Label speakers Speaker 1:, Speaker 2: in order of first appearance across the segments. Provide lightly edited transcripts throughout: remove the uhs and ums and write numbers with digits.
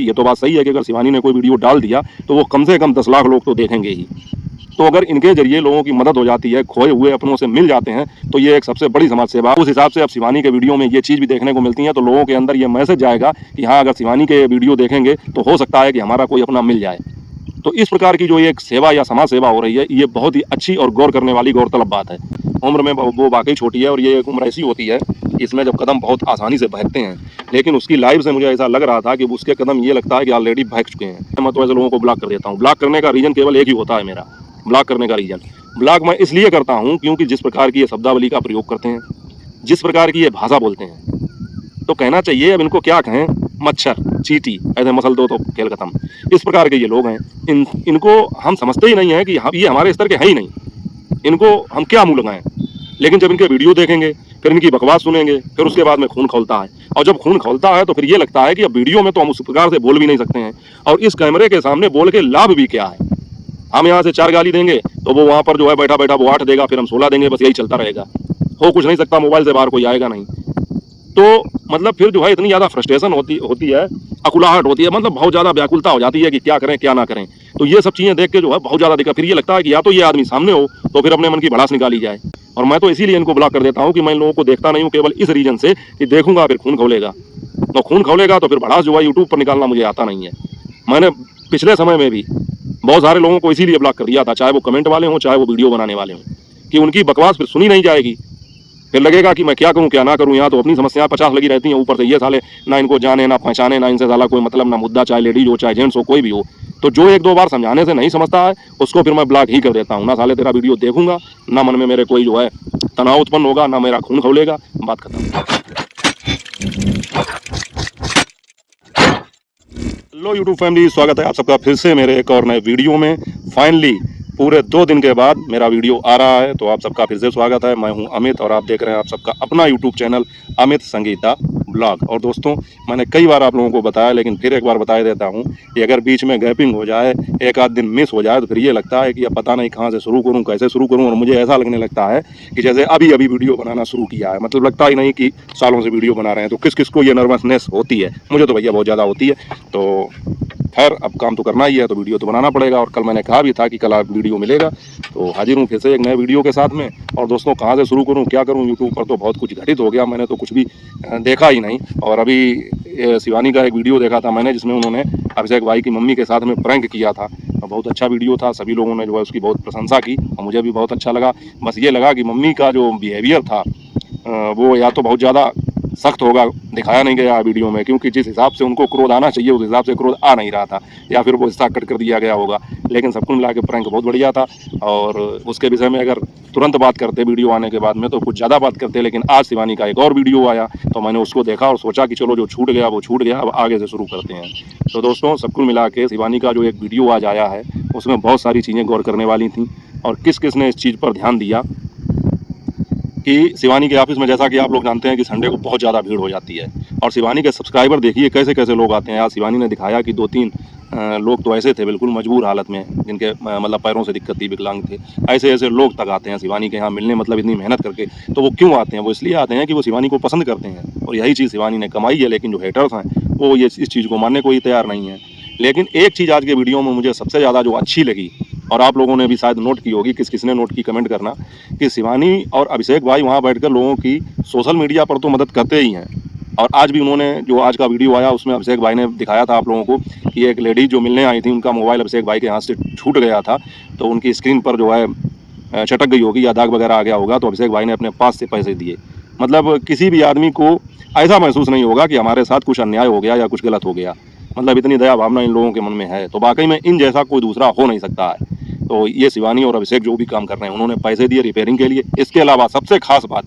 Speaker 1: ये तो बात सही है कि अगर शिवानी ने कोई वीडियो डाल दिया तो वो कम से कम 10 लाख लोग तो देखेंगे ही। तो अगर इनके जरिए लोगों की मदद हो जाती है, खोए हुए अपनों से मिल जाते हैं, तो ये एक सबसे बड़ी समाज सेवा। उस हिसाब से अब शिवानी के वीडियो में ये चीज़ भी देखने को मिलती है, तो लोगों के अंदर ये मैसेज जाएगा कि हाँ, अगर शिवानी के वीडियो देखेंगे तो हो सकता है कि हमारा कोई अपना मिल जाए। तो इस प्रकार की जो एक सेवा या समाज सेवा हो रही है, ये बहुत ही अच्छी और गौर करने वाली गौरतलब बात है। उम्र में वो वाकई छोटी है और ये एक उम्र ऐसी होती है इसमें जब कदम बहुत आसानी से बहकते हैं, लेकिन उसकी लाइफ से मुझे ऐसा लग रहा था कि उसके कदम ये लगता है कि ऑलरेडी बहक चुके हैं। मैं तो ऐसे लोगों को ब्लॉक कर देता हूँ। ब्लॉक करने का रीज़न केवल एक ही होता है मेरा, ब्लॉक करने का रीज़न। ब्लॉक मैं इसलिए करता हूँ क्योंकि जिस प्रकार की ये शब्दावली का प्रयोग करते हैं, जिस प्रकार की ये भाषा बोलते हैं, तो कहना चाहिए अब इनको क्या कहें, मच्छर, चींटी, ऐसे मसल दो तो खेल खत्म। इस प्रकार के ये लोग हैं। इनको हम समझते ही नहीं हैं कि ये हमारे स्तर के हैं ही नहीं, इनको हम क्या मुँह लगाएं। लेकिन जब इनके वीडियो देखेंगे, फिर इनकी बकवास सुनेंगे, फिर उसके बाद में खून खौलता है। और जब खून खौलता है तो फिर ये लगता है कि अब वीडियो में तो हम उस प्रकार से बोल भी नहीं सकते हैं, और इस कैमरे के सामने बोल के लाभ भी क्या है। हम यहाँ से 4 गाली देंगे तो वो वहाँ पर जो है बैठा बैठा वो 8 देगा, फिर हम 16 देंगे, बस यही चलता रहेगा। हो कुछ नहीं सकता, मोबाइल से बाहर कोई आएगा नहीं। तो मतलब फिर जो है इतनी ज़्यादा फ्रस्ट्रेशन होती है, अकुलाहट होती है, मतलब बहुत ज़्यादा व्याकुलता हो जाती है कि क्या करें क्या ना करें। तो ये सब चीज़ें देख के जो है बहुत ज़्यादा दिक्कत। फिर ये लगता है कि या तो ये आदमी सामने हो तो फिर अपने मन की भड़ास निकाली जाए। और मैं तो इसीलिए इनको ब्लॉक कर देता हूँ कि मैं इन लोगों को देखता नहीं हूँ, केवल इस रीजन से कि देखूंगा फिर खून खौलेगा, और खून खौलेगा तो फिर भड़ास जो है यूट्यूब पर निकालना मुझे आता नहीं है। मैंने पिछले समय में भी बहुत सारे लोगों को इसीलिए ब्लॉक कर दिया था, चाहे वो कमेंट वाले हों चाहे वो वीडियो बनाने वाले हों, कि उनकी बकवास फिर सुनी नहीं जाएगी। फिर लगेगा कि मैं क्या करूं क्या ना करूं, यहाँ तो अपनी समस्याएं 50 लगी रहती हैं, ऊपर से ये साले ना इनको जाने ना पहचाने, ना इनसे साला कोई मतलब ना मुद्दा, चाहे लेडीज हो चाहे जेंट्स हो कोई भी हो। तो जो 1-2 बार समझाने से नहीं समझता है उसको फिर मैं ब्लॉक ही कर देता हूँ। ना साले तेरा वीडियो देखूंगा, ना मन में मेरे कोई जो है तनाव उत्पन्न होगा, ना मेरा खून खौलेगा, बात खत्म। हेलो यूट्यूब फैमिली, स्वागत है आप सबका फिर से मेरे एक और नए वीडियो में। फाइनली पूरे 2 दिन के बाद मेरा वीडियो आ रहा है, तो आप सबका फिर से स्वागत है। मैं हूं अमित और आप देख रहे हैं आप सबका अपना YouTube channel Amit Sangeeta blog. और दोस्तों, मैंने कई बार आप लोगों को बताया, लेकिन फिर एक बार बता देता हूं कि अगर बीच में गैपिंग हो जाए, एक आध दिन मिस हो जाए, तो फिर ये लगता है कि अब पता नहीं कहाँ से शुरू करूँ, कैसे शुरू करूँ। और मुझे ऐसा लगने लगता है कि जैसे अभी अभी वीडियो बनाना शुरू किया है, मतलब लगता ही नहीं कि सालों से वीडियो बना रहे हैं। तो किस किस को ये नर्वसनेस होती है, मुझे तो भैया बहुत ज़्यादा होती है। तो खैर अब काम तो करना ही है, तो वीडियो तो बनाना पड़ेगा। और कल मैंने कहा भी था कि कल आप वीडियो मिलेगा, तो हाजिर हूँ फिर से एक नए वीडियो के साथ में। और दोस्तों, कहाँ से शुरू करूँ क्या करूँ, यूट्यूब पर तो बहुत कुछ घटित हो गया, मैंने तो कुछ भी देखा ही नहीं। और अभी शिवानी का एक वीडियो देखा था मैंने, जिसमें उन्होंने अभिषेक भाई की मम्मी के साथ में प्रैंक किया था। बहुत अच्छा वीडियो था, सभी लोगों ने जो है उसकी बहुत प्रशंसा की और मुझे भी बहुत अच्छा लगा। बस ये लगा कि मम्मी का जो बिहेवियर था वो या तो बहुत ज़्यादा सख्त होगा, दिखाया नहीं गया वीडियो में, क्योंकि जिस हिसाब से उनको क्रोध आना चाहिए उस हिसाब से क्रोध आ नहीं रहा था, या फिर वो हिस्सा कट कर दिया गया होगा। लेकिन सबको मिला के प्रैंक बहुत बढ़िया था। और उसके विषय में अगर तुरंत बात करते वीडियो आने के बाद में तो कुछ ज़्यादा बात करते, लेकिन आज शिवानी का एक और वीडियो आया तो मैंने उसको देखा और सोचा कि चलो जो छूट गया वो छूट गया, अब आगे से शुरू करते हैं। तो दोस्तों, सबको मिला के शिवानी का जो एक वीडियो आज आया है उसमें बहुत सारी चीज़ें गौर करने वाली थी। और किस किस ने इस चीज़ पर ध्यान दिया कि शिवानी के ऑफिस में, जैसा कि आप लोग जानते हैं कि संडे को बहुत ज़्यादा भीड़ हो जाती है, और शिवानी के सब्सक्राइबर देखिए कैसे कैसे लोग आते हैं। आज शिवानी ने दिखाया कि 2-3 लोग तो ऐसे थे बिल्कुल मजबूर हालत में, जिनके मतलब पैरों से दिक्कत थी, विकलांग थे। ऐसे ऐसे लोग तक आते हैं शिवानी के यहाँ मिलने, मतलब इतनी मेहनत करके। तो वो क्यों आते हैं? वो इसलिए आते हैं कि वो शिवानी को पसंद करते हैं, और यही चीज़ शिवानी ने कमाई है। लेकिन जो हेटर्स हैं वो ये इस चीज़ को मानने को ही तैयार नहीं है। लेकिन एक चीज़ आज के वीडियो में मुझे सबसे ज़्यादा जो अच्छी लगी, और आप लोगों ने भी शायद नोट की होगी, किस किसने नोट की कमेंट करना, कि शिवानी और अभिषेक भाई वहाँ बैठकर लोगों की सोशल मीडिया पर तो मदद करते ही हैं। और आज भी उन्होंने, जो आज का वीडियो आया उसमें अभिषेक भाई ने दिखाया था आप लोगों को कि एक लेडीज जो मिलने आई थी, उनका मोबाइल अभिषेक भाई के हाथ से छूट गया था, तो उनकी स्क्रीन पर जो है चटक गई होगी या दाग वगैरह आ गया होगा, तो अभिषेक भाई ने अपने पास से पैसे दिए। मतलब किसी भी आदमी को ऐसा महसूस नहीं होगा कि हमारे साथ कुछ अन्याय हो गया या कुछ गलत हो गया। मतलब इतनी दया भावना इन लोगों के मन में है, तो वाकई में इन जैसा कोई दूसरा हो नहीं सकता है। तो ये शिवानी और अभिषेक जो भी काम कर रहे हैं, उन्होंने पैसे दिए रिपेयरिंग के लिए। इसके अलावा सबसे खास बात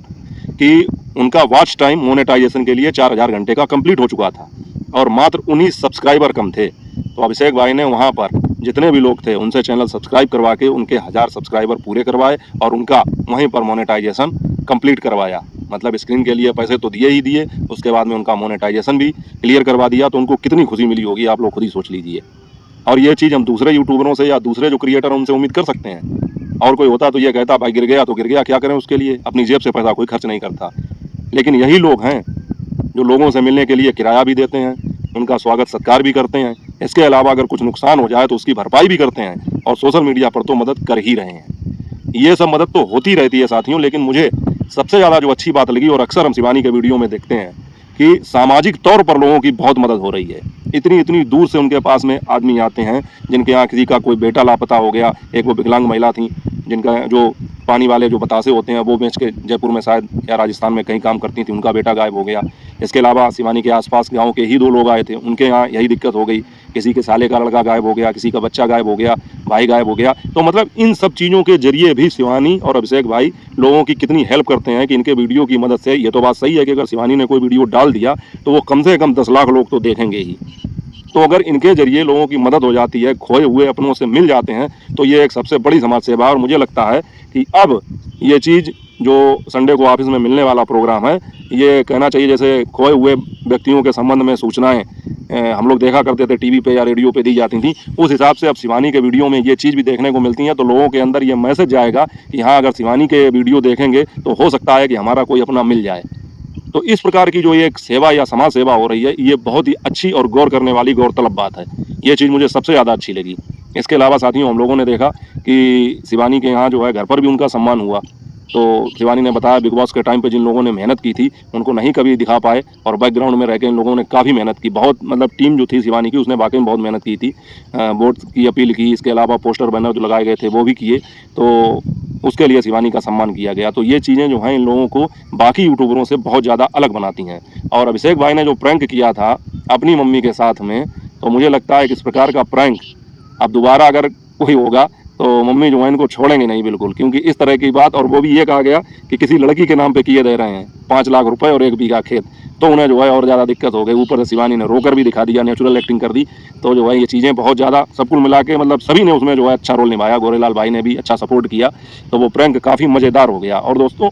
Speaker 1: कि उनका वॉच टाइम मोनेटाइजेशन के लिए 4000 घंटे का कंप्लीट हो चुका था, और मात्र 19 सब्सक्राइबर कम थे। तो अभिषेक भाई ने वहाँ पर जितने भी लोग थे उनसे चैनल सब्सक्राइब करवा के उनके 1000 सब्सक्राइबर पूरे करवाए, और उनका वहीं पर मोनेटाइजेशन कंप्लीट करवाया। मतलब स्क्रीन के लिए पैसे तो दिए ही दिए, उसके बाद में उनका मोनेटाइजेशन भी क्लियर करवा दिया। तो उनको कितनी खुशी मिली होगी, आप लोग खुद ही सोच लीजिए। और ये चीज़ हम दूसरे यूट्यूबरों से या दूसरे जो क्रिएटर उनसे उम्मीद कर सकते हैं। और कोई होता तो ये कहता भाई गिर गया तो गिर गया, क्या करें उसके लिए, अपनी जेब से पैसा कोई खर्च नहीं करता। लेकिन यही लोग हैं जो लोगों से मिलने के लिए किराया भी देते हैं, उनका स्वागत सत्कार भी करते हैं। इसके अलावा अगर कुछ नुकसान हो जाए तो उसकी भरपाई भी करते हैं और सोशल मीडिया पर तो मदद कर ही रहे हैं। ये सब मदद तो होती रहती है साथियों, लेकिन मुझे सबसे ज़्यादा जो अच्छी बात लगी, और अक्सर हम शिवानी के वीडियो में देखते हैं कि सामाजिक तौर पर लोगों की बहुत मदद हो रही है। इतनी इतनी दूर से उनके पास में आदमी आते हैं जिनके यहाँ किसी का कोई बेटा लापता हो गया। एक वो विकलांग महिला थी जिनका जो पानी वाले जो बतासे होते हैं वो बेच के जयपुर में शायद या राजस्थान में कहीं काम करती थी, उनका बेटा गायब हो गया। इसके अलावा शिवानी के आसपास गांव के ही 2 लोग आए थे, उनके यहाँ यही दिक्कत हो गई, किसी के साले का लड़का गायब हो गया, किसी का बच्चा गायब हो गया, भाई गायब हो गया। तो मतलब इन सब चीज़ों के जरिए भी शिवानी और अभिषेक भाई लोगों की कितनी हेल्प करते हैं कि इनके वीडियो की मदद से। ये तो बात सही है कि अगर शिवानी ने कोई वीडियो डाल दिया तो वो कम से कम 10 लाख लोग तो देखेंगे ही। तो अगर इनके जरिए लोगों की मदद हो जाती है, खोए हुए अपनों से मिल जाते हैं, तो ये एक सबसे बड़ी समाज सेवा है। और मुझे लगता है कि अब ये चीज़ जो संडे को ऑफिस में मिलने वाला प्रोग्राम है, ये कहना चाहिए जैसे खोए हुए व्यक्तियों के संबंध में सूचनाएं हम लोग देखा करते थे टीवी पे या रेडियो पे दी जाती थी, उस हिसाब से अब शिवानी के वीडियो में ये चीज़ भी देखने को मिलती है। तो लोगों के अंदर ये मैसेज जाएगा कि हाँ, अगर शिवानी के वीडियो देखेंगे तो हो सकता है कि हमारा कोई अपना मिल जाए। तो इस प्रकार की जो ये एक सेवा या समाज सेवा हो रही है, ये बहुत ही अच्छी और गौर करने वाली गौरतलब बात है। ये चीज़ मुझे सबसे ज़्यादा अच्छी लगी। इसके अलावा साथियों, हम लोगों ने देखा कि शिवानी के यहाँ जो है घर पर भी उनका सम्मान हुआ। तो शिवानी ने बताया बिग बॉस के टाइम पे जिन लोगों ने मेहनत की थी उनको नहीं कभी दिखा पाए, और बैकग्राउंड में रह के इन लोगों ने काफ़ी मेहनत की। बहुत मतलब टीम जो थी शिवानी की उसने वाकई में बहुत मेहनत की थी। वोट की अपील की, इसके अलावा पोस्टर बैनर जो लगाए गए थे वो भी किए, तो उसके लिए शिवानी का सम्मान किया गया। तो ये चीज़ें जो हैं इन लोगों को बाकी यूट्यूबरों से बहुत ज़्यादा अलग बनाती हैं। और अभिषेक भाई ने जो प्रैंक किया था अपनी मम्मी के साथ में, तो मुझे लगता है कि इस प्रकार का प्रैंक अब दोबारा अगर कोई होगा तो मम्मी जो है इनको छोड़ेंगे नहीं बिल्कुल, क्योंकि इस तरह की बात, और वो भी ये कहा गया कि किसी लड़की के नाम पे किए दे रहे हैं 5 लाख रुपए और 1 बीघा खेत, तो उन्हें जो है और ज़्यादा दिक्कत हो गई। ऊपर से शिवानी ने रोकर भी दिखा दिया, नेचुरल एक्टिंग कर दी। तो जो है ये चीज़ें बहुत ज़्यादा सब कुल मिला के मतलब सभी ने उसमें जो है अच्छा रोल निभाया। गोरेलाल भाई ने भी अच्छा सपोर्ट किया, तो वो प्रैंक काफ़ी मज़ेदार हो गया। और दोस्तों,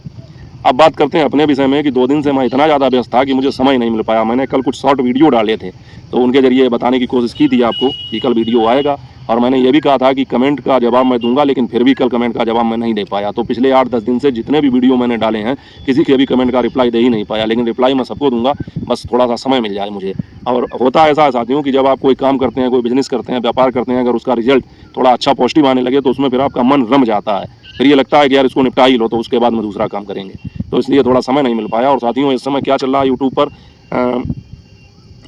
Speaker 1: अब बात करते हैं अपने विषय में कि 2 दिन से मैं इतना ज़्यादा व्यस्त था कि मुझे समय नहीं मिल पाया। मैंने कल कुछ शॉर्ट वीडियो डाले थे, तो उनके ज़रिए बताने की कोशिश की थी आपको कि कल वीडियो आएगा, और मैंने ये भी कहा था कि कमेंट का जवाब मैं दूंगा, लेकिन फिर भी कल कमेंट का जवाब मैं नहीं दे पाया। तो पिछले 8-10 दिन से जितने भी वीडियो मैंने डाले हैं, किसी के भी कमेंट का रिप्लाई दे ही नहीं पाया, लेकिन रिप्लाई मैं सबको दूंगा, बस थोड़ा सा समय मिल जाए मुझे। और होता ऐसा है साथियों कि जब आप कोई काम करते हैं, कोई बिजनेस करते हैं, व्यापार करते हैं, अगर उसका रिजल्ट थोड़ा अच्छा पॉजिटिव आने लगे तो उसमें फिर आपका मन रम जाता है। फिर ये लगता है कि यार इसको निपटा ही लो, तो उसके बाद में दूसरा काम करेंगे। तो इसलिए थोड़ा समय नहीं मिल पाया। और साथियों, इस समय क्या चल रहा है यूट्यूब पर,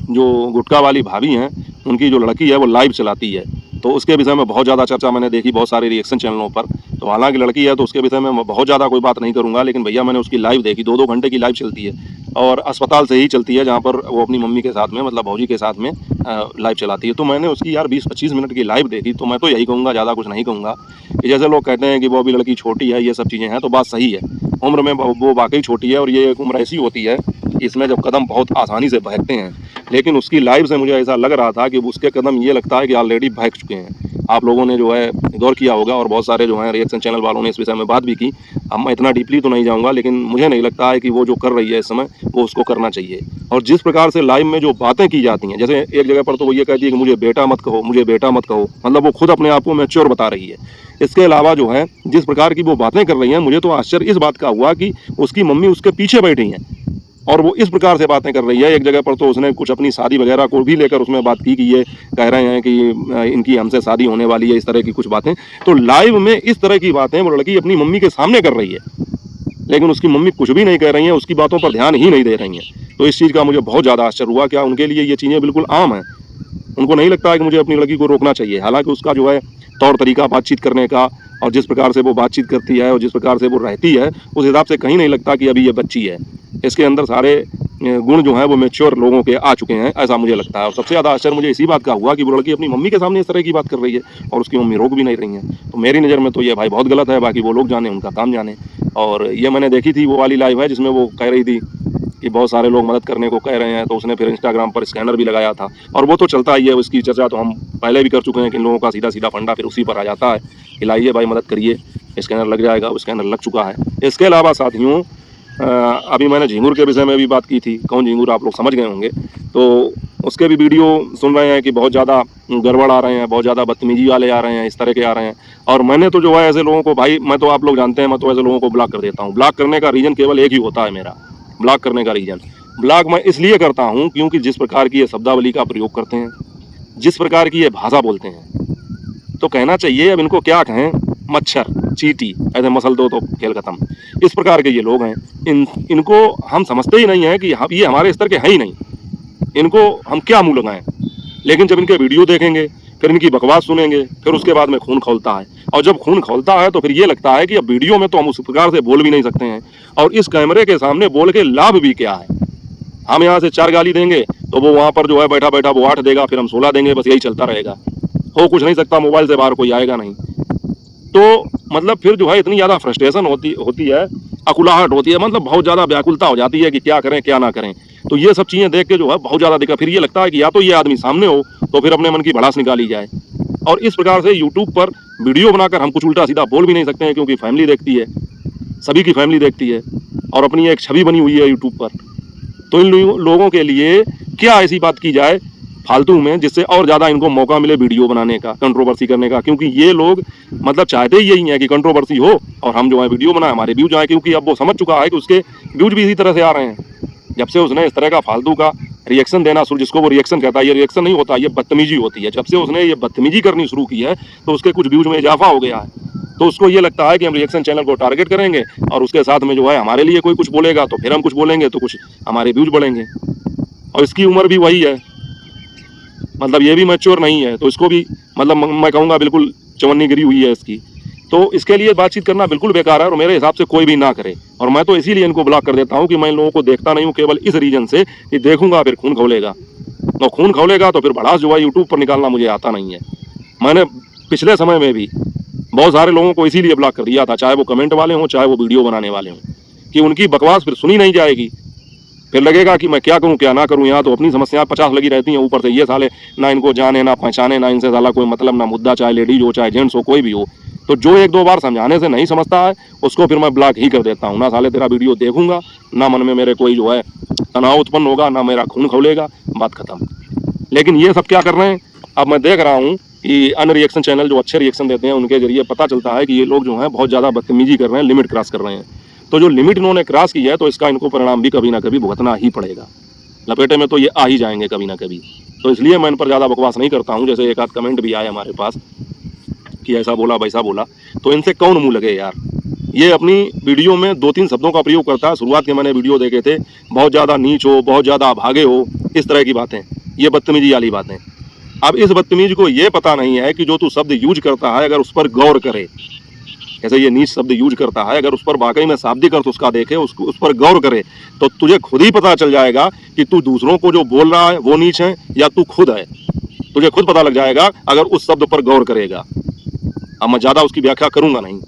Speaker 1: जो गुटखा वाली भाभी हैं उनकी जो लड़की है वो लाइव चलाती है, तो उसके विषय में बहुत ज़्यादा चर्चा मैंने देखी बहुत सारे रिएक्शन चैनलों पर। तो हालांकि लड़की है तो उसके विषय में मैं बहुत ज़्यादा कोई बात नहीं करूंगा, लेकिन भैया मैंने उसकी लाइव देखी, 2-2 घंटे की लाइव चलती है, और अस्पताल से ही चलती है जहाँ पर वो अपनी मम्मी के साथ में, मतलब भौजी के साथ में लाइव चलाती है। तो मैंने उसकी यार 20-25 मिनट की लाइव देखी, तो मैं तो यही कहूँगा, ज़्यादा कुछ नहीं कहूँगा, कि जैसे लोग कहते हैं कि वो अभी लड़की छोटी है, ये सब चीज़ें हैं, तो बात सही है, उम्र में वो वाकई छोटी है, और ये एक उम्र ऐसी होती है इसमें जब कदम बहुत आसानी से बहकते हैं। लेकिन उसकी लाइव से मुझे ऐसा लग रहा था कि उसके कदम ये लगता है कि ऑलरेडी बहक चुके हैं। आप लोगों ने जो है गौर किया होगा, और बहुत सारे जो हैं रिएक्शन चैनल वालों ने इस विषय में बात भी की। अब मैं इतना डीपली तो नहीं जाऊंगा, लेकिन मुझे नहीं लगता है कि वो जो कर रही है इस समय वो उसको करना चाहिए। और जिस प्रकार से लाइव में जो बातें की जाती हैं, जैसे एक जगह पर तो वो ये कहती है कि मुझे बेटा मत कहो, मुझे बेटा मत कहो, मतलब वो खुद अपने आप को मैच्योर बता रही है। इसके अलावा जो है जिस प्रकार की वो बातें कर रही हैं, मुझे तो आश्चर्य इस बात का हुआ कि उसकी मम्मी उसके पीछे बैठी हैं और वो इस प्रकार से बातें कर रही है। एक जगह पर तो उसने कुछ अपनी शादी वगैरह को भी लेकर उसमें बात की कि ये कह रहे हैं कि इनकी हमसे शादी होने वाली है, इस तरह की कुछ बातें। तो लाइव में इस तरह की बातें वो लड़की अपनी मम्मी के सामने कर रही है, लेकिन उसकी मम्मी कुछ भी नहीं कह रही हैं, उसकी बातों पर ध्यान ही नहीं दे रही हैं। तो इस चीज़ का मुझे बहुत ज़्यादा आश्चर्य हुआ। क्या उनके लिए ये चीज़ें बिल्कुल आम हैं? उनको नहीं लगता है कि मुझे अपनी लड़की को रोकना चाहिए? हालांकि उसका जो है तौर तरीका बातचीत करने का, और जिस प्रकार से वो बातचीत करती है और जिस प्रकार से वो रहती है, उस हिसाब से कहीं नहीं लगता कि अभी ये बच्ची है। इसके अंदर सारे गुण जो हैं वो मैच्योर लोगों के आ चुके हैं, ऐसा मुझे लगता है। और सबसे ज़्यादा आश्चर्य मुझे इसी बात का हुआ कि वो लड़की अपनी मम्मी के सामने इस तरह की बात कर रही है और उसकी मम्मी रोक भी नहीं रही हैं। तो मेरी नज़र में तो ये भाई बहुत गलत है, बाकी वो लोग जाने, उनका काम जाने। और ये मैंने देखी थी वो वाली लाइव है जिसमें वो कह रही थी कि बहुत सारे लोग मदद करने को कह रहे हैं, तो उसने फिर इंस्टाग्राम पर स्कैनर भी लगाया था, और वो तो चलता ही है, उसकी चर्चा तो हम पहले भी कर चुके हैं कि इन लोगों का सीधा सीधा फंडा फिर उसी पर आ जाता है कि लाइए भाई मदद करिए, स्कैनर लग जाएगा। वो स्कैनर लग चुका है। इसके अलावा साथियों, अभी मैंने झींगुर के विषय में भी बात की थी, कौन झींगुर आप लोग समझ गए होंगे। तो उसके भी वीडियो सुन रहे हैं कि बहुत ज़्यादा गड़बड़ आ रहे हैं, बहुत ज़्यादा बदतमीजी वाले आ रहे हैं, इस तरह के आ रहे हैं। और मैंने तो जो है ऐसे लोगों को, भाई मैं तो, आप लोग जानते हैं, मैं तो ऐसे लोगों को ब्लॉक कर देता हूँ। ब्लॉक करने का रीज़न केवल एक ही होता है मेरा, ब्लॉक करने का रीज़न, ब्लॉग मैं इसलिए करता हूँ क्योंकि जिस प्रकार की ये शब्दावली का प्रयोग करते हैं, जिस प्रकार की ये भाषा बोलते हैं, तो कहना चाहिए अब इनको क्या कहें, मच्छर, चींटी, ऐसे मसल दो तो खेल खत्म। इस प्रकार के ये लोग हैं। इनको हम समझते ही नहीं हैं कि ये हमारे स्तर के हैं ही नहीं, इनको हम क्या मुँह लगाएं। लेकिन जब इनके वीडियो देखेंगे, फिर इनकी बकवास सुनेंगे, फिर उसके बाद में खून खौलता है। और जब खून खौलता है तो फिर ये लगता है कि अब वीडियो में तो हम उस प्रकार से बोल भी नहीं सकते हैं, और इस कैमरे के सामने बोल के लाभ भी क्या है। हम यहाँ से 4 गाली देंगे तो वो वहाँ पर जो है बैठा बैठा वो 8 देगा, फिर हम 16 देंगे, बस यही चलता रहेगा। हो कुछ नहीं सकता, मोबाइल से बाहर कोई आएगा नहीं। तो मतलब फिर जो है इतनी ज़्यादा फ्रस्ट्रेशन होती है, अकुलाहट होती है, मतलब बहुत ज़्यादा व्याकुलता हो जाती है कि क्या करें क्या ना करें। तो ये सब चीज़ें देख के जो है बहुत ज़्यादा दिक्कत, फिर ये लगता है कि या तो ये आदमी सामने हो तो फिर अपने मन की भड़ास निकाली जाए। और इस प्रकार से यूट्यूब पर वीडियो बनाकर हम कुछ उल्टा सीधा बोल भी नहीं सकते हैं, क्योंकि फैमिली देखती है, सभी की फैमिली देखती है, और अपनी एक छवि बनी हुई है यूट्यूब पर। तो इन लोगों के लिए क्या ऐसी बात की जाए फालतू में जिससे और ज़्यादा इनको मौका मिले वीडियो बनाने का, कंट्रोवर्सी करने का। क्योंकि ये लोग मतलब चाहते ही यही है कि कंट्रोवर्सी हो और हम जो है वीडियो बनाए, हमारे व्यूज आए। क्योंकि अब वो समझ चुका है कि उसके व्यूज भी इसी तरह से आ रहे हैं। जब से उसने इस तरह का फालतू का रिएक्शन देना शुरू, जिसको वो रिएक्शन कहता है, ये रिएक्शन नहीं होता, ये बदतमीजी होती है। जब से उसने ये बदतमीजी करनी शुरू की है तो उसके कुछ व्यूज में इजाफा हो गया है। तो उसको ये लगता है कि हम रिएक्शन चैनल को टारगेट करेंगे और उसके साथ में जो है हमारे लिए कोई कुछ बोलेगा तो फिर हम कुछ बोलेंगे तो कुछ हमारे व्यूज बढ़ेंगे। और इसकी उम्र भी वही है, मतलब ये भी मैच्योर नहीं है, तो इसको भी मतलब मैं कहूँगा बिल्कुल चवन्नी गिरी हुई है इसकी। तो इसके लिए बातचीत करना बिल्कुल बेकार है और मेरे हिसाब से कोई भी ना करे। और मैं तो इसीलिए इनको ब्लॉक कर देता हूँ कि मैं इन लोगों को देखता नहीं हूँ, केवल इस रीजन से कि देखूंगा फिर खून खौलेगा, और खून खौलेगा तो फिर भड़ास जो है यूट्यूब पर निकालना मुझे आता नहीं है। मैंने पिछले समय में भी बहुत सारे लोगों को इसीलिए ब्लॉक कर दिया था, चाहे वो कमेंट वाले हों चाहे वो वीडियो बनाने वाले हों, कि उनकी बकवास फिर सुनी नहीं जाएगी। फिर लगेगा कि मैं क्या करूं क्या ना करूं, यहाँ तो अपनी समस्याएं 50 लगी रहती हैं, ऊपर से ये साले ना इनको जाने ना पहचाने, ना इनसे साला कोई मतलब ना मुद्दा, चाहे लेडीज हो चाहे जेंट्स हो कोई भी हो। तो जो 1-2 बार समझाने से नहीं समझता है उसको फिर मैं ब्लॉक ही कर देता हूँ। ना साले तेरा वीडियो देखूंगा, ना मन में मेरे कोई जो है तनाव उत्पन्न होगा, ना मेरा खून खौलेगा, बात खत्म। लेकिन ये सब क्या कर रहे हैं, अब मैं देख रहा हूँ कि अन्य रिएक्शन चैनल जो अच्छे रिएक्शन देते हैं उनके जरिए पता चलता है कि ये लोग जो हैं बहुत ज़्यादा बदतमीजी कर रहे हैं, लिमिट क्रॉस कर रहे हैं। तो जो लिमिट इन्होंने क्रॉस की है तो इसका इनको परिणाम भी कभी ना कभी भुगतना ही पड़ेगा। लपेटे में तो ये आ ही जाएंगे कभी ना कभी। तो इसलिए मैं इन पर ज़्यादा बकवास नहीं करता हूँ। जैसे एक आध कमेंट भी आए हमारे पास कि ऐसा बोला वैसा बोला, तो इनसे कौन मुँह लगे यार। ये अपनी वीडियो में 2-3 शब्दों का प्रयोग करता है। शुरुआत के मैंने वीडियो देखे थे, बहुत ज़्यादा नीच हो, बहुत ज़्यादा भागे हो, इस तरह की बातें, ये बदतमीजी वाली बातें। अब इस बदतमीज को ये पता नहीं है कि जो तू शब्द यूज करता है अगर उस पर गौर करे, जैसे ये नीच शब्द यूज करता है, अगर उस पर वाकई में शाब्दिक अर्थ उसका देखे, उस पर गौर करे, तो तुझे खुद ही पता चल जाएगा कि तू दूसरों को जो बोल रहा है वो नीच है या तू खुद है। तुझे खुद पता लग जाएगा अगर उस शब्द पर गौर करेगा। अब मैं ज़्यादा उसकी व्याख्या करूंगा नहीं।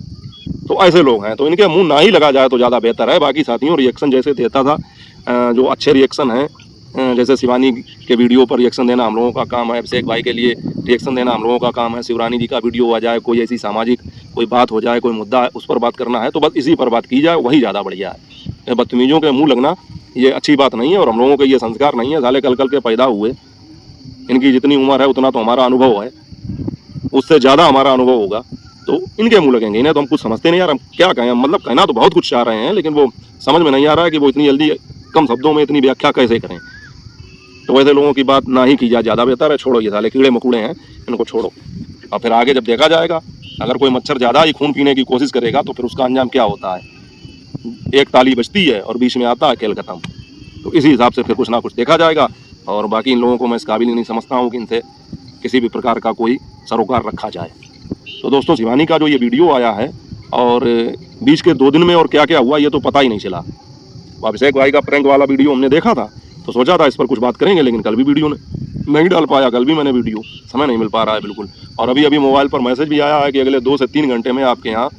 Speaker 1: तो ऐसे लोग हैं, तो इनके मुंह ना ही लगा जाए तो ज़्यादा बेहतर है। बाकी साथियों रिएक्शन जैसे देता था, जो अच्छे रिएक्शन हैं, जैसे शिवानी के वीडियो पर रिएक्शन देना हम लोगों का काम है, अभिषेक भाई के लिए रिएक्शन देना हम लोगों का काम है, शिवरानी जी का वीडियो आ जाए, कोई ऐसी सामाजिक कोई बात हो जाए, कोई मुद्दा है उस पर बात करना है तो बस इसी पर बात की जाए, वही ज़्यादा बढ़िया है। बदतमीज़ों के मुँह लगना ये अच्छी बात नहीं है और हम लोगों के ये संस्कार नहीं है। साले कल कल के पैदा हुए, इनकी जितनी उम्र है उतना तो हमारा अनुभव है, उससे ज़्यादा हमारा अनुभव होगा, तो इनके मुँह लगेंगे। इन्हें तो हम कुछ समझते नहीं यार, हम क्या कहें, मतलब कहना तो बहुत कुछ चाह रहे हैं लेकिन वो समझ में नहीं आ रहा है कि वो इतनी जल्दी कम शब्दों में इतनी व्याख्या कैसे करें। तो वैसे लोगों की बात ना ही की जाए, ज़्यादा बेहतर है। छोड़ो, ये साले कीड़े मकोड़े हैं, इनको छोड़ो। और फिर आगे जब देखा जाएगा, अगर कोई मच्छर ज़्यादा ही खून पीने की कोशिश करेगा तो फिर उसका अंजाम क्या होता है। एक ताली बजती है और बीच में आता है खेल खत्म। तो इसी हिसाब से फिर कुछ ना कुछ देखा जाएगा। और बाकी इन लोगों को मैं इस काबिल नहीं समझता हूँ कि इनसे किसी भी प्रकार का कोई सरोकार रखा जाए। तो दोस्तों शिवानी का जो ये वीडियो आया है और बीच के 2 दिन में और क्या क्या हुआ ये तो पता ही नहीं चला। अभिषेक भाई का प्रैंक वाला वीडियो हमने देखा था तो सोचा था इस पर कुछ बात करेंगे, लेकिन कल भी वीडियो नहीं डाल पाया। कल भी मैंने वीडियो, समय नहीं मिल पा रहा है बिल्कुल। और अभी अभी मोबाइल पर मैसेज भी आया है कि अगले 2 से 3 घंटे में आपके यहाँ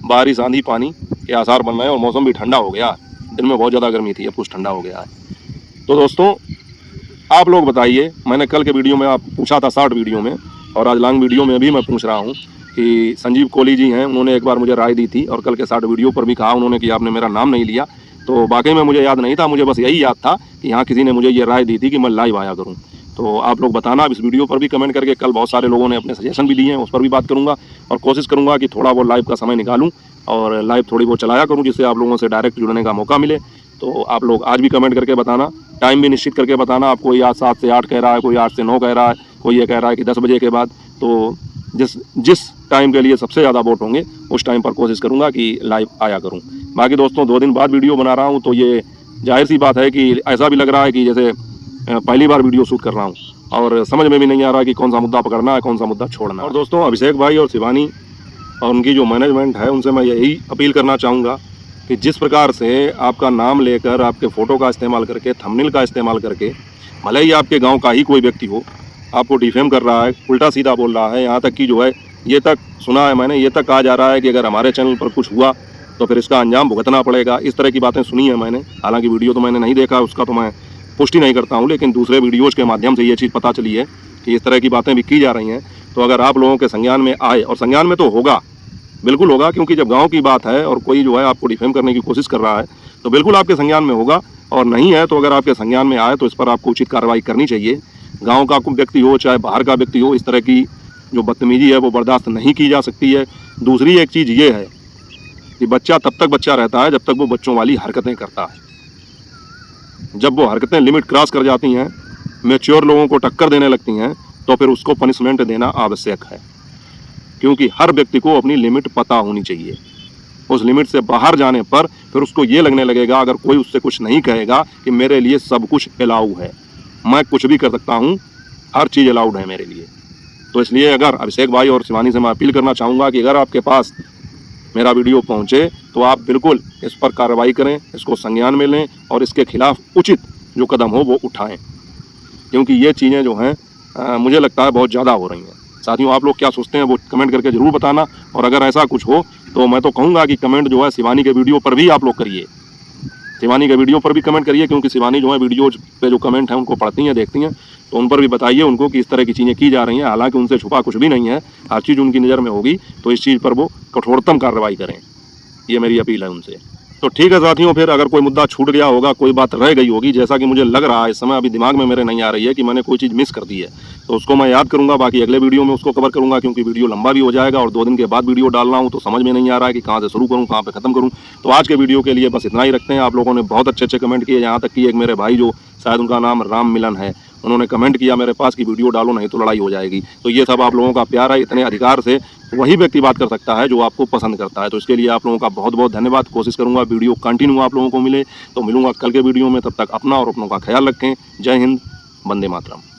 Speaker 1: बारिश आंधी पानी के आसार बन रहे हैं और मौसम भी ठंडा हो गया। दिन में बहुत ज़्यादा गर्मी थी, अब कुछ ठंडा हो गया है। तो दोस्तों आप लोग बताइए, मैंने कल के वीडियो में आप पूछा था शॉर्ट वीडियो में, और आज लॉन्ग वीडियो में भी मैं पूछ रहा हूँ कि संजीव कोहली जी हैं, उन्होंने एक बार मुझे राय दी थी और कल के शॉर्ट वीडियो पर भी कहा उन्होंने कि आपने मेरा नाम नहीं लिया। तो वाकई में मुझे याद नहीं था, मुझे बस यही याद था कि यहाँ किसी ने मुझे ये राय दी थी कि मैं लाइव आया करूँ। तो आप लोग बताना इस वीडियो पर भी कमेंट करके। कल बहुत सारे लोगों ने अपने सजेशन भी दिए हैं, उस पर भी बात करूँगा और कोशिश करूँगा कि थोड़ा वो लाइव का समय निकालूँ और लाइव थोड़ी बहुत चलाया करूँ जिससे आप लोगों से डायरेक्ट जुड़ने का मौका मिले। तो आप लोग आज भी कमेंट करके बताना, टाइम भी निश्चित करके बताना। आप कोई आज 7 से 8 कह रहा है, कोई 8 से 9 कह रहा है, कोई ये कह रहा है कि 10 बजे के बाद। तो जिस टाइम के लिए सबसे ज़्यादा वोट होंगे उस टाइम पर कोशिश करूँगा कि लाइव आया करूँ। बाकी दोस्तों 2 दिन बाद वीडियो बना रहा हूँ, तो ये जाहिर सी बात है कि ऐसा भी लग रहा है कि जैसे पहली बार वीडियो शूट कर रहा हूँ और समझ में भी नहीं आ रहा कि कौन सा मुद्दा पकड़ना है, कौन सा मुद्दा छोड़ना है। और दोस्तों अभिषेक भाई और शिवानी और उनकी जो मैनेजमेंट है, उनसे मैं यही अपील करना चाहूँगा कि जिस प्रकार से आपका नाम लेकर, आपके फ़ोटो का इस्तेमाल करके, थंबनेल का इस्तेमाल करके, भले ही आपके गांव का ही कोई व्यक्ति हो, आपको डिफेम कर रहा है, उल्टा सीधा बोल रहा है, यहाँ तक कि जो है ये तक सुना है मैंने, ये तक कहा जा रहा है कि अगर हमारे चैनल पर कुछ हुआ तो फिर इसका अंजाम भुगतना पड़ेगा। इस तरह की बातें सुनी है मैंने, हालांकि वीडियो तो मैंने नहीं देखा, उसका तो मैं पुष्टि नहीं करता हूँ, लेकिन दूसरे वीडियोज़ के माध्यम से ये चीज़ पता चली है कि इस तरह की बातें भी की जा रही हैं। तो अगर आप लोगों के संज्ञान में आए, और संज्ञान में तो होगा, बिल्कुल होगा, क्योंकि जब गांव की बात है और कोई जो है आपको डिफेम करने की कोशिश कर रहा है तो बिल्कुल आपके संज्ञान में होगा, और नहीं है तो अगर आपके संज्ञान में आए तो इस पर आपको उचित कार्रवाई करनी चाहिए। गांव का कोई व्यक्ति हो चाहे बाहर का व्यक्ति हो, इस तरह की जो बदतमीजी है वो बर्दाश्त नहीं की जा सकती है। दूसरी एक चीज़ ये है कि बच्चा तब तक बच्चा रहता है जब तक वो बच्चों वाली हरकतें करता है। जब वो हरकतें लिमिट क्रॉस कर जाती हैं, मैच्योर लोगों को टक्कर देने लगती हैं, तो फिर उसको पनिशमेंट देना आवश्यक है, क्योंकि हर व्यक्ति को अपनी लिमिट पता होनी चाहिए। उस लिमिट से बाहर जाने पर फिर उसको ये लगने लगेगा, अगर कोई उससे कुछ नहीं कहेगा, कि मेरे लिए सब कुछ अलाउ है, मैं कुछ भी कर सकता हूँ, हर चीज़ अलाउड है मेरे लिए। तो इसलिए अगर अभिषेक भाई और शिवानी से मैं अपील करना चाहूँगा कि अगर आपके पास मेरा वीडियो पहुँचे तो आप बिल्कुल इस पर कार्रवाई करें, इसको संज्ञान में लें और इसके खिलाफ उचित जो कदम हो वो उठाएँ, क्योंकि ये चीज़ें जो हैं मुझे लगता है बहुत ज़्यादा हो रही हैं। साथियों, आप लोग क्या सोचते हैं वो कमेंट करके ज़रूर बताना, और अगर ऐसा कुछ हो तो मैं तो कहूँगा कि कमेंट जो है शिवानी के वीडियो पर भी आप लोग करिए, शिवानी के वीडियो पर भी कमेंट करिए, क्योंकि शिवानी जो है वीडियो पे जो कमेंट हैं उनको पढ़ती हैं, देखती हैं, तो उन पर भी बताइए उनको कि इस तरह की चीज़ें की जा रही हैं। हालांकि उनसे छुपा कुछ भी नहीं है, हर चीज़ उनकी नज़र में होगी, तो इस चीज़ पर वो कठोरतम कार्रवाई करें, ये मेरी अपील है उनसे। तो ठीक है साथियों, फिर अगर कोई मुद्दा छूट गया होगा, कोई बात रह गई होगी, जैसा कि मुझे लग रहा है इस समय, अभी दिमाग में मेरे नहीं आ रही है कि मैंने कोई चीज़ मिस कर दी है, तो उसको मैं याद करूंगा, बाकी अगले वीडियो में उसको कवर करूंगा, क्योंकि वीडियो लंबा भी हो जाएगा और 2 दिन के बाद वीडियो डाल रहा हूँ, तो समझ में नहीं आ रहा है कि कहाँ से शुरू करूँ, कहाँ पे ख़त्म करूँ। तो आज के वीडियो के लिए बस इतना ही रखते हैं। आप लोगों ने बहुत अच्छे कमेंट किए, यहाँ तक कि एक मेरे भाई जो शायद उनका नाम राम मिलन है, उन्होंने कमेंट किया मेरे पास कि वीडियो डालो नहीं तो लड़ाई हो जाएगी। तो ये सब आप लोगों का प्यार है, इतने अधिकार से वही व्यक्ति बात कर सकता है जो आपको पसंद करता है। तो इसके लिए आप लोगों का बहुत बहुत धन्यवाद। कोशिश करूंगा वीडियो कंटिन्यू आप लोगों को मिले, तो मिलूंगा कल के वीडियो में। तब तक अपना और अपनों का ख्याल रखें। जय हिंद, वंदे मातरम।